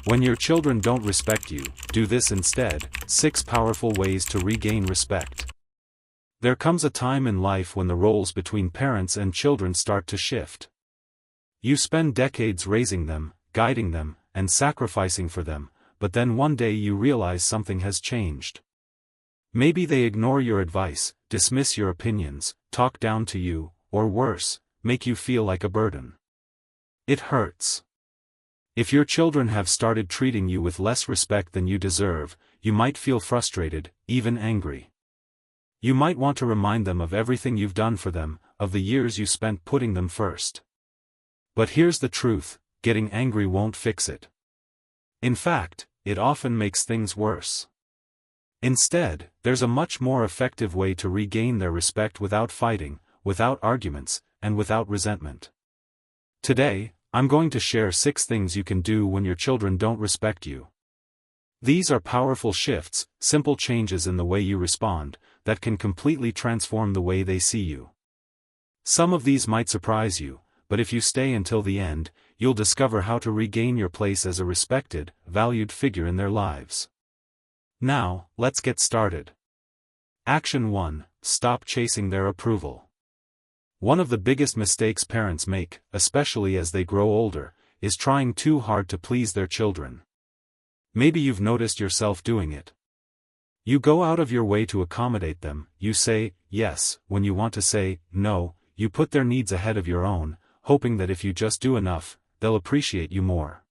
When your children don't respect you, do this instead. 6 powerful ways to regain respect. There comes a time in life when the roles between parents and children start to shift. You spend decades raising them, guiding them, and sacrificing for them, but then one day you realize something has changed. Maybe they ignore your advice, dismiss your opinions, talk down to you, or worse, make you feel like a burden. It hurts. If your children have started treating you with less respect than you deserve, you might feel frustrated, even angry. You might want to remind them of everything you've done for them, of the years you spent putting them first. But here's the truth, getting angry won't fix it. In fact, it often makes things worse. Instead, there's a much more effective way to regain their respect without fighting, without arguments, and without resentment. Today, I'm going to share 6 things you can do when your children don't respect you. These are powerful shifts, simple changes in the way you respond, that can completely transform the way they see you. Some of these might surprise you, but if you stay until the end, you'll discover how to regain your place as a respected, valued figure in their lives. Now, let's get started. Action 1. Stop chasing their approval. One of the biggest mistakes parents make, especially as they grow older, is trying too hard to please their children. Maybe you've noticed yourself doing it. You go out of your way to accommodate them, you say yes when you want to say no, you put their needs ahead of your own, hoping that if you just do enough, they'll appreciate you more.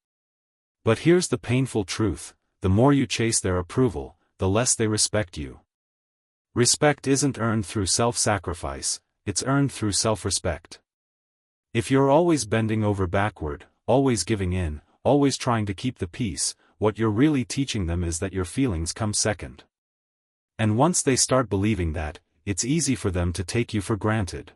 But here's the painful truth, the more you chase their approval, the less they respect you. Respect isn't earned through self-sacrifice, it's earned through self-respect. If you're always bending over backward, always giving in, always trying to keep the peace, what you're really teaching them is that your feelings come second. And once they start believing that, it's easy for them to take you for granted.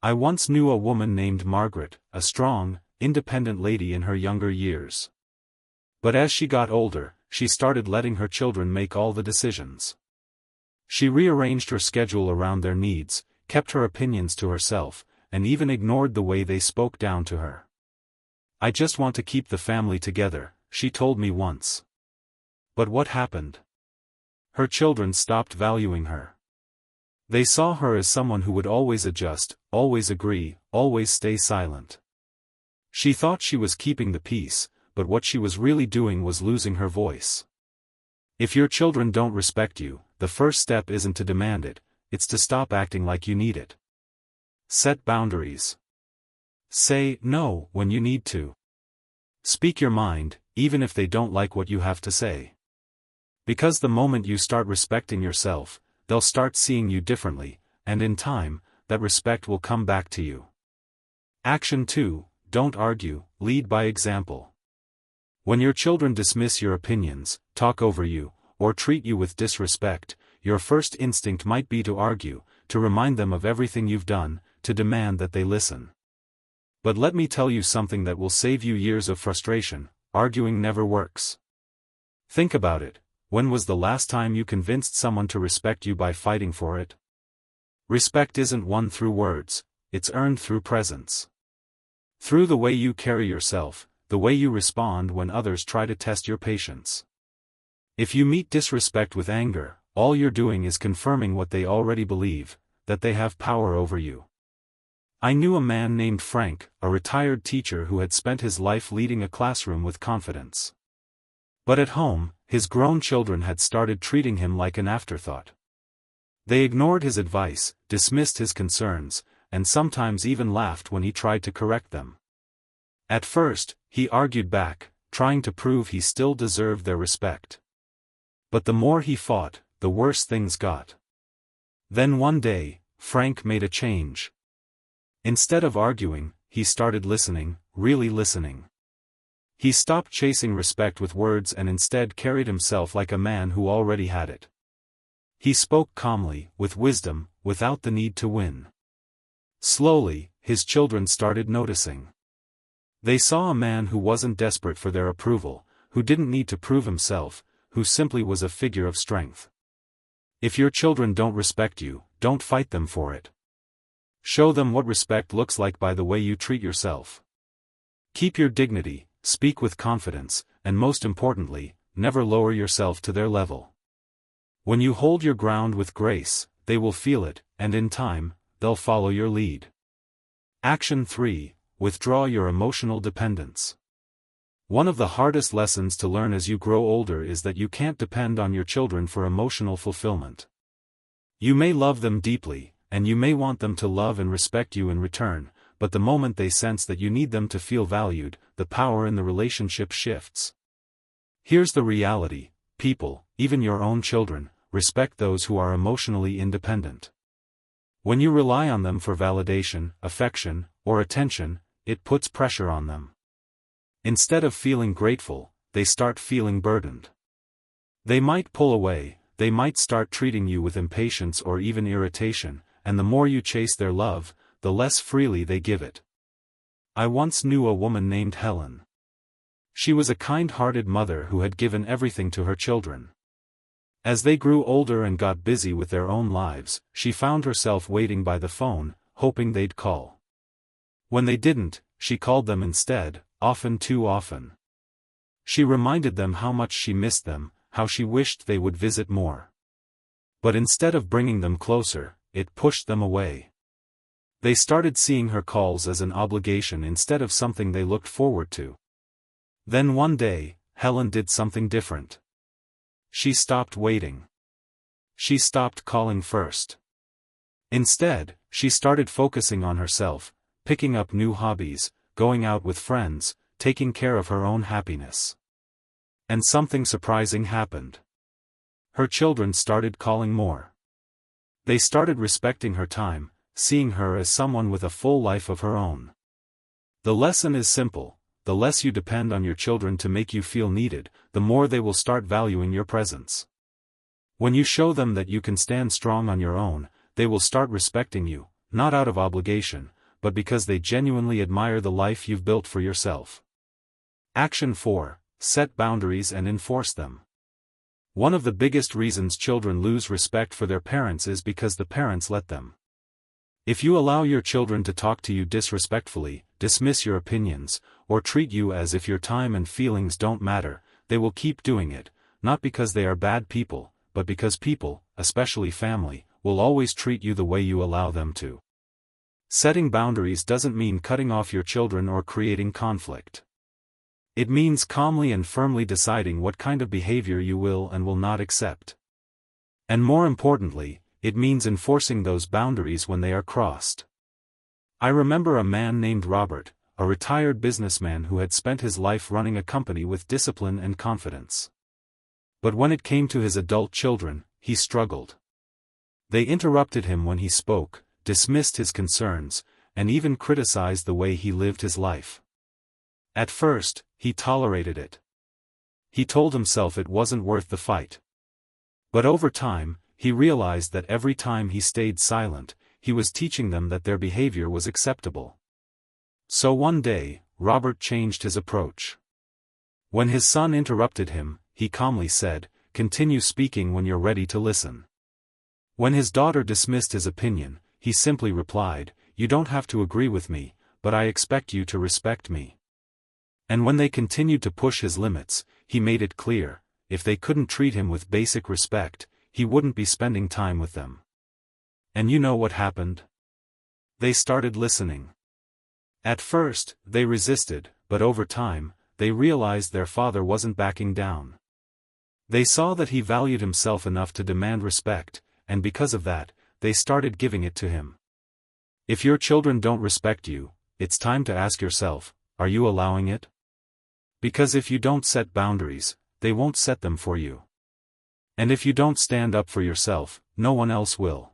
I once knew a woman named Margaret, a strong, independent lady in her younger years. But as she got older, she started letting her children make all the decisions. She rearranged her schedule around their needs, kept her opinions to herself, and even ignored the way they spoke down to her. "I just want to keep the family together," she told me once. But what happened? Her children stopped valuing her. They saw her as someone who would always adjust, always agree, always stay silent. She thought she was keeping the peace, but what she was really doing was losing her voice. If your children don't respect you, the first step isn't to demand it, it's to stop acting like you need it. Set boundaries. Say no when you need to. Speak your mind, even if they don't like what you have to say. Because the moment you start respecting yourself, they'll start seeing you differently, and in time, that respect will come back to you. Action 2. Don't argue, lead by example. When your children dismiss your opinions, talk over you, or treat you with disrespect, your first instinct might be to argue, to remind them of everything you've done, to demand that they listen. But let me tell you something that will save you years of frustration: arguing never works. Think about it. When was the last time you convinced someone to respect you by fighting for it? Respect isn't won through words, it's earned through presence. Through the way you carry yourself, the way you respond when others try to test your patience. If you meet disrespect with anger, all you're doing is confirming what they already believe, that they have power over you. I knew a man named Frank, a retired teacher who had spent his life leading a classroom with confidence. But at home, his grown children had started treating him like an afterthought. They ignored his advice, dismissed his concerns, and sometimes even laughed when he tried to correct them. At first, he argued back, trying to prove he still deserved their respect. But the more he fought, the worse things got. Then one day, Frank made a change. Instead of arguing, he started listening, really listening. He stopped chasing respect with words and instead carried himself like a man who already had it. He spoke calmly, with wisdom, without the need to win. Slowly, his children started noticing. They saw a man who wasn't desperate for their approval, who didn't need to prove himself, who simply was a figure of strength. If your children don't respect you, don't fight them for it. Show them what respect looks like by the way you treat yourself. Keep your dignity, speak with confidence, and most importantly, never lower yourself to their level. When you hold your ground with grace, they will feel it, and in time, they'll follow your lead. Action 3. Withdraw your emotional dependence. One of the hardest lessons to learn as you grow older is that you can't depend on your children for emotional fulfillment. You may love them deeply, and you may want them to love and respect you in return, but the moment they sense that you need them to feel valued, the power in the relationship shifts. Here's the reality: people, even your own children, respect those who are emotionally independent. When you rely on them for validation, affection, or attention, it puts pressure on them. Instead of feeling grateful, they start feeling burdened. They might pull away, they might start treating you with impatience or even irritation, and the more you chase their love, the less freely they give it. I once knew a woman named Helen. She was a kind-hearted mother who had given everything to her children. As they grew older and got busy with their own lives, she found herself waiting by the phone, hoping they'd call. When they didn't, she called them instead, often too often. She reminded them how much she missed them, how she wished they would visit more. But instead of bringing them closer, it pushed them away. They started seeing her calls as an obligation instead of something they looked forward to. Then one day, Helen did something different. She stopped waiting. She stopped calling first. Instead, she started focusing on herself, picking up new hobbies, going out with friends, taking care of her own happiness. And something surprising happened. Her children started calling more. They started respecting her time, seeing her as someone with a full life of her own. The lesson is simple: the less you depend on your children to make you feel needed, the more they will start valuing your presence. When you show them that you can stand strong on your own, they will start respecting you, not out of obligation, but because they genuinely admire the life you've built for yourself. Action 4. Set boundaries and enforce them. One of the biggest reasons children lose respect for their parents is because the parents let them. If you allow your children to talk to you disrespectfully, dismiss your opinions, or treat you as if your time and feelings don't matter, they will keep doing it, not because they are bad people, but because people, especially family, will always treat you the way you allow them to. Setting boundaries doesn't mean cutting off your children or creating conflict. It means calmly and firmly deciding what kind of behavior you will and will not accept. And more importantly, it means enforcing those boundaries when they are crossed. I remember a man named Robert, a retired businessman who had spent his life running a company with discipline and confidence. But when it came to his adult children, he struggled. They interrupted him when he spoke, dismissed his concerns, and even criticized the way he lived his life. At first, he tolerated it. He told himself it wasn't worth the fight. But over time, he realized that every time he stayed silent, he was teaching them that their behavior was acceptable. So one day, Robert changed his approach. When his son interrupted him, he calmly said, "Continue speaking when you're ready to listen." When his daughter dismissed his opinion, he simply replied, "You don't have to agree with me, but I expect you to respect me." And when they continued to push his limits, he made it clear, if they couldn't treat him with basic respect, he wouldn't be spending time with them. And you know what happened? They started listening. At first, they resisted, but over time, they realized their father wasn't backing down. They saw that he valued himself enough to demand respect, and because of that, they started giving it to him. If your children don't respect you, it's time to ask yourself, are you allowing it? Because if you don't set boundaries, they won't set them for you. And if you don't stand up for yourself, no one else will.